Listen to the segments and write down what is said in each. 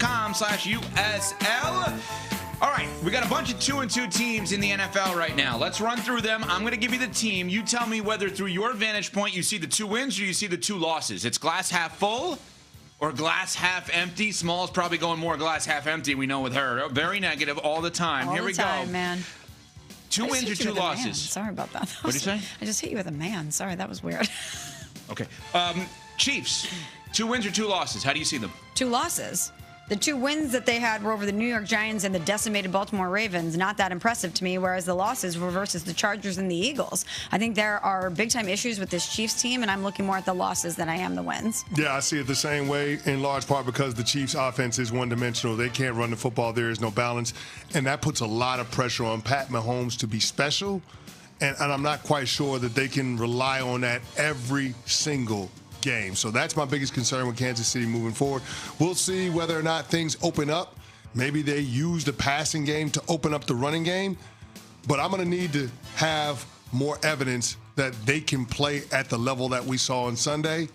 NFL.com/USL. All right, we got a bunch of 2-2 teams in the NFL right now. Let's run through them. I'm going to give you the team. You tell me whether through your vantage point you see the 2 wins or you see the 2 losses. It's glass half full or glass half empty. Small's probably going more glass half empty, we know with her. Very negative all the time. Here we go. Man. 2 wins or 2 losses? Sorry about that. What did you say? I just hit you with a man. Sorry, that was weird. Okay. Chiefs, 2 wins or 2 losses? How do you see them? 2 losses. The 2 wins that they had were over the New York Giants and the decimated Baltimore Ravens. Not that impressive to me, whereas the losses were versus the Chargers and the Eagles. I think there are big-time issues with this Chiefs team, and I'm looking more at the losses than I am the wins. Yeah, I see it the same way, in large part because the Chiefs' offense is one-dimensional. They can't run the football. There is no balance, and that puts a lot of pressure on Pat Mahomes to be special, and I'm not quite sure that they can rely on that every single game. So that's my biggest concern with Kansas City moving forward. We'll see whether or not things open up. Maybe they use the passing game to open up the running game. But I'm going to need to have more evidence that they can play at the level that we saw on Sunday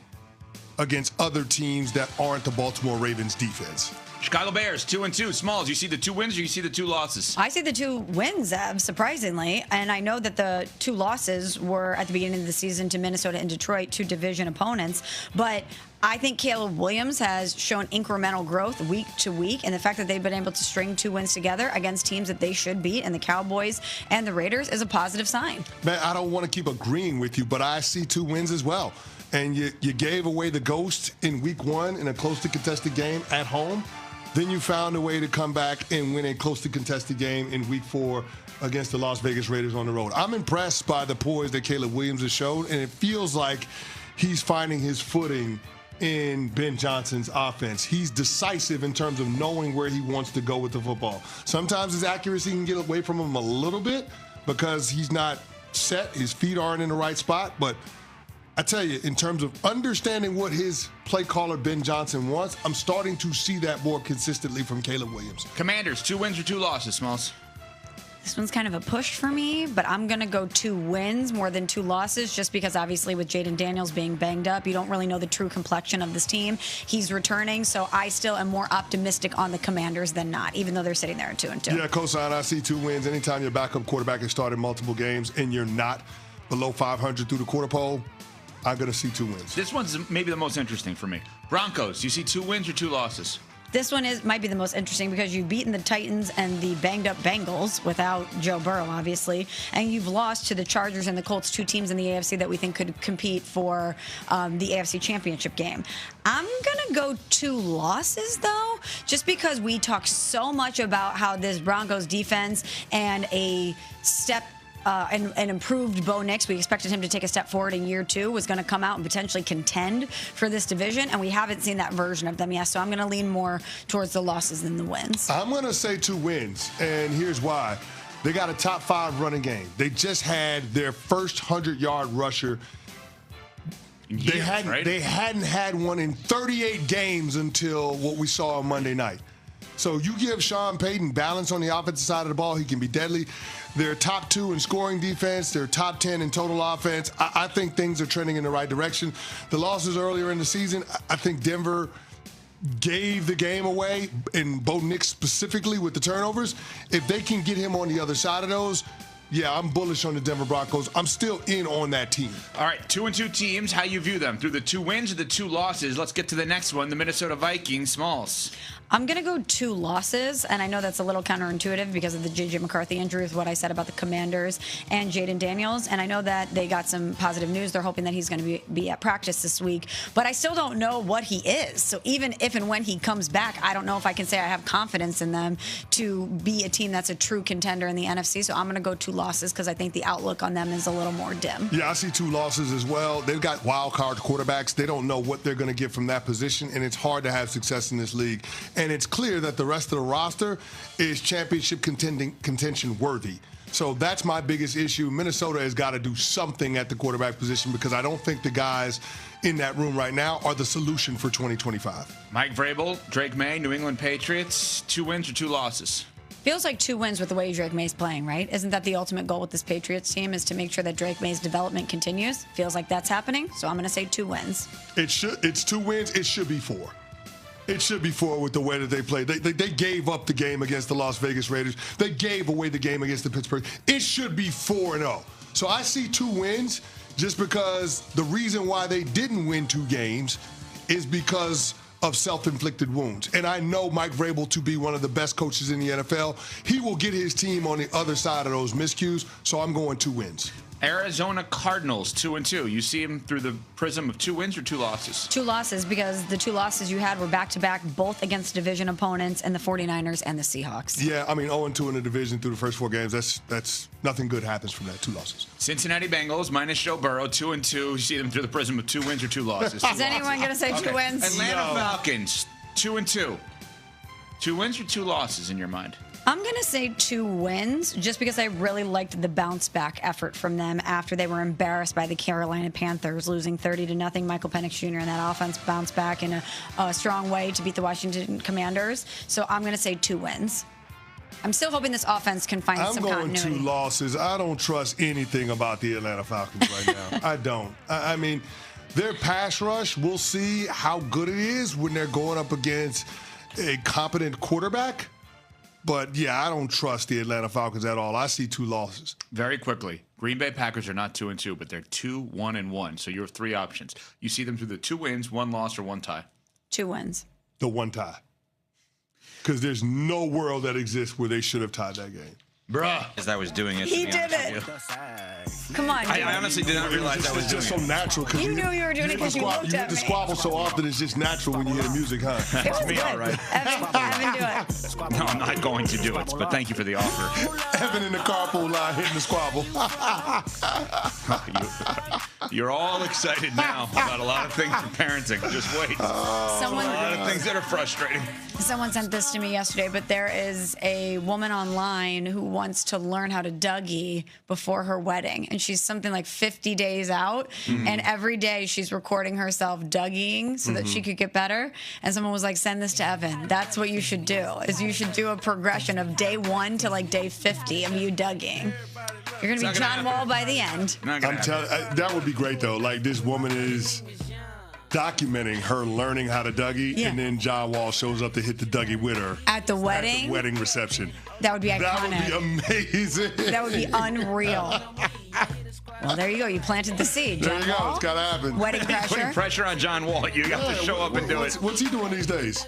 against other teams that aren't the Baltimore Ravens defense. Chicago Bears, 2-2. Smalls, you see the 2 wins or you see the 2 losses? I see the 2 wins, surprisingly. And I know that the 2 losses were at the beginning of the season to Minnesota and Detroit, 2 division opponents. But I think Caleb Williams has shown incremental growth week to week. And the fact that they've been able to string 2 wins together against teams that they should beat, and the Cowboys and the Raiders, is a positive sign. Man, I don't want to keep agreeing with you, but I see 2 wins as well. And you gave away the ghost in week 1 in a closely contested game at home. Then you found a way to come back and win a closely contested game in week 4 against the Las Vegas Raiders on the road. I'm impressed by the poise that Caleb Williams has shown, and it feels like he's finding his footing in Ben Johnson's offense. He's decisive in terms of knowing where he wants to go with the football. Sometimes his accuracy can get away from him a little bit because he's not set. His feet aren't in the right spot, but I tell you, in terms of understanding what his play caller Ben Johnson wants, I'm starting to see that more consistently from Caleb Williams. Commanders, 2 wins or 2 losses, Smalls? This one's kind of a push for me, but I'm going to go 2 wins more than 2 losses, just because obviously with Jaden Daniels being banged up, you don't really know the true complexion of this team. He's returning, so I still am more optimistic on the Commanders than not, even though they're sitting there at 2-2. Yeah, cosign, I see 2 wins. Anytime your backup quarterback has started multiple games and you're not below 500 through the quarter pole, I'm going to see 2 wins. This one's maybe the most interesting for me. Broncos, you see 2 wins or 2 losses? This one might be the most interesting because you've beaten the Titans and the banged-up Bengals without Joe Burrow, obviously, and you've lost to the Chargers and the Colts, 2 teams in the AFC that we think could compete for the AFC Championship game. I'm going to go 2 losses, though, just because we talk so much about how this Broncos defense and an improved Bo Nix, we expected him to take a step forward in year 2, was going to come out and potentially contend for this division, and we haven't seen that version of them yet, so I'm going to lean more towards the losses than the wins. I'm going to say 2 wins, and here's why. They got a top 5 running game. They just had their first 100-yard rusher. They hadn't had one in 38 games until what we saw on Monday night. So you give Sean Payton balance on the offensive side of the ball, he can be deadly. They're top 2 in scoring defense. They're top 10 in total offense. I think things are trending in the right direction. The losses earlier in the season, I think Denver gave the game away, and Bo Nix specifically with the turnovers. If they can get him on the other side of those, yeah, I'm bullish on the Denver Broncos. I'm still in on that team. All right, 2-2 teams. How you view them? Through the 2 wins or the 2 losses? Let's get to the next one, the Minnesota Vikings. Smalls. I'm going to go 2 losses, and I know that's a little counterintuitive because of the J.J. McCarthy injury with what I said about the Commanders and Jaden Daniels, and I know that they got some positive news. They're hoping that he's going to be at practice this week, but I still don't know what he is. So even if and when he comes back, I don't know if I can say I have confidence in them to be a team that's a true contender in the NFC, so I'm going to go 2 losses because I think the outlook on them is a little more dim. Yeah, I see 2 losses as well. They've got wild card quarterbacks. They don't know what they're going to get from that position, and it's hard to have success in this league. And it's clear that the rest of the roster is championship contention worthy. So that's my biggest issue. Minnesota has got to do something at the quarterback position because I don't think the guys in that room right now are the solution for 2025. Mike Vrabel, Drake May, New England Patriots, 2 wins or 2 losses? Feels like 2 wins with the way Drake May's playing, right? Isn't that the ultimate goal with this Patriots team, is to make sure that Drake May's development continues? Feels like that's happening, so I'm going to say 2 wins. It's 2 wins. It should be 4. It should be 4 with the way that they played. They gave up the game against the Las Vegas Raiders. They gave away the game against the Pittsburgh. It should be 4-0. So I see 2 wins just because the reason why they didn't win 2 games is because of self-inflicted wounds. And I know Mike Vrabel to be one of the best coaches in the NFL. He will get his team on the other side of those miscues, so I'm going 2 wins. Arizona Cardinals, 2-2. You see them through the prism of 2 wins or 2 losses? 2 losses, because the 2 losses you had were back-to-back, both against division opponents, and the 49ers and the Seahawks. Yeah, I mean, 0-2 in the division through the first 4 games. That's nothing good happens from that. 2 losses. Cincinnati Bengals minus Joe Burrow, 2-2. You see them through the prism of 2 wins or 2 losses? Is anyone going to say 2 wins? Atlanta Falcons, 2-2. 2 wins or 2 losses in your mind? I'm going to say 2 wins, just because I really liked the bounce-back effort from them after they were embarrassed by the Carolina Panthers, losing 30-0. Michael Penix Jr. and that offense bounced back in a strong way to beat the Washington Commanders. So I'm going to say 2 wins. I'm still hoping this offense can find some continuity. I'm going 2 losses. I don't trust anything about the Atlanta Falcons right now. I don't. I mean, their pass rush, we'll see how good it is when they're going up against a competent quarterback. But, yeah, I don't trust the Atlanta Falcons at all. I see 2 losses. Very quickly, Green Bay Packers are not 2-2, but they're 2-1-1. So you have 3 options. You see them through the 2 wins, 1 loss, or 1 tie. 2 wins. The 1 tie. Because there's no world that exists where they should have tied that game. Bruh. As I was doing it. He did it. Come on, I honestly did not realize I was doing just so natural. You knew you were doing it because you looked you at hit the me. squabble so often, it's just natural when you hear the music, huh? It was me, good. all right. Evan, do it. No, I'm not going to do it, but thank you for the offer. Evan in the carpool line hitting the squabble. You're all excited now about a lot of things for parenting. Just wait. A lot of things that are frustrating. Someone sent this to me yesterday, but there is a woman online who wants to learn how to Dougie before her wedding. And she's something like 50 days out. And every day she's recording herself Dougieing so that she could get better. And someone was like, send this to Evan. That's what you should do, is you should do a progression of day 1 to like day 50 of you Dougieing. You're going to be John Wall by the end. I'm telling that would be great, though. Like, this woman is documenting her learning how to Dougie, and then John Wall shows up to hit the Dougie with her at the wedding. At the wedding reception. That would be iconic. That would be amazing. That would be unreal. Well, there you go. You planted the seed, John There you go. Wall. It's got to happen. Wedding pressure. Putting pressure on John Wall. You got to show up and do it. What's he doing these days?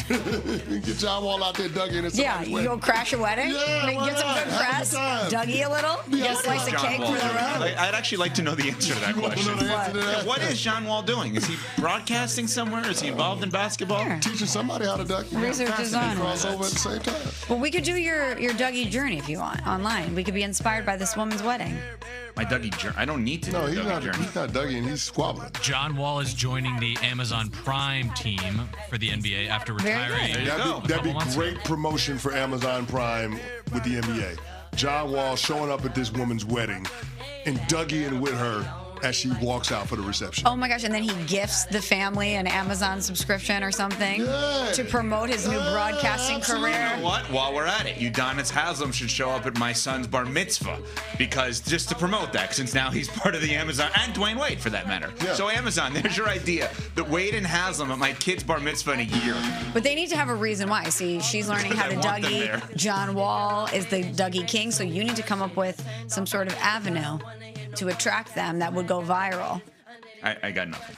Get John Wall out there Dougie and Yeah, you go crash a wedding. Yeah, Get some good press. Dougie a little. Get a slice of cake for the road. I'd actually like to know the answer to that question. What is John Wall doing? Is he broadcasting somewhere? Is he involved in basketball? Sure. Teaching somebody how to Dougie. Research is on. Crossover at the same time. Well, we could do your Dougie journey if you want online. We could be inspired by this woman's wedding. My Dougie journey. I don't need to do No, a he's Dougie journey. not Dougie, and he's squabbling. John Wall is joining the Amazon Prime team for the NBA after retiring. There you go. That'd be months great promotion for Amazon Prime with the NBA. John Wall showing up at this woman's wedding and Dougieing with her as she walks out for the reception. Oh my gosh, and then he gifts the family an Amazon subscription or something to promote his new broadcasting career. You know what? While we're at it, Udonis Haslam should show up at my son's bar mitzvah, because just to promote that, since now he's part of the Amazon, and Dwayne Wade for that matter. Yeah. So Amazon, there's your idea. The Wade and Haslam at my kid's bar mitzvah in a year. But they need to have a reason why. See, she's learning how to I want them there. Dougie. John Wall is the Dougie king, so you need to come up with some sort of avenue to attract them that would go viral. I got nothing.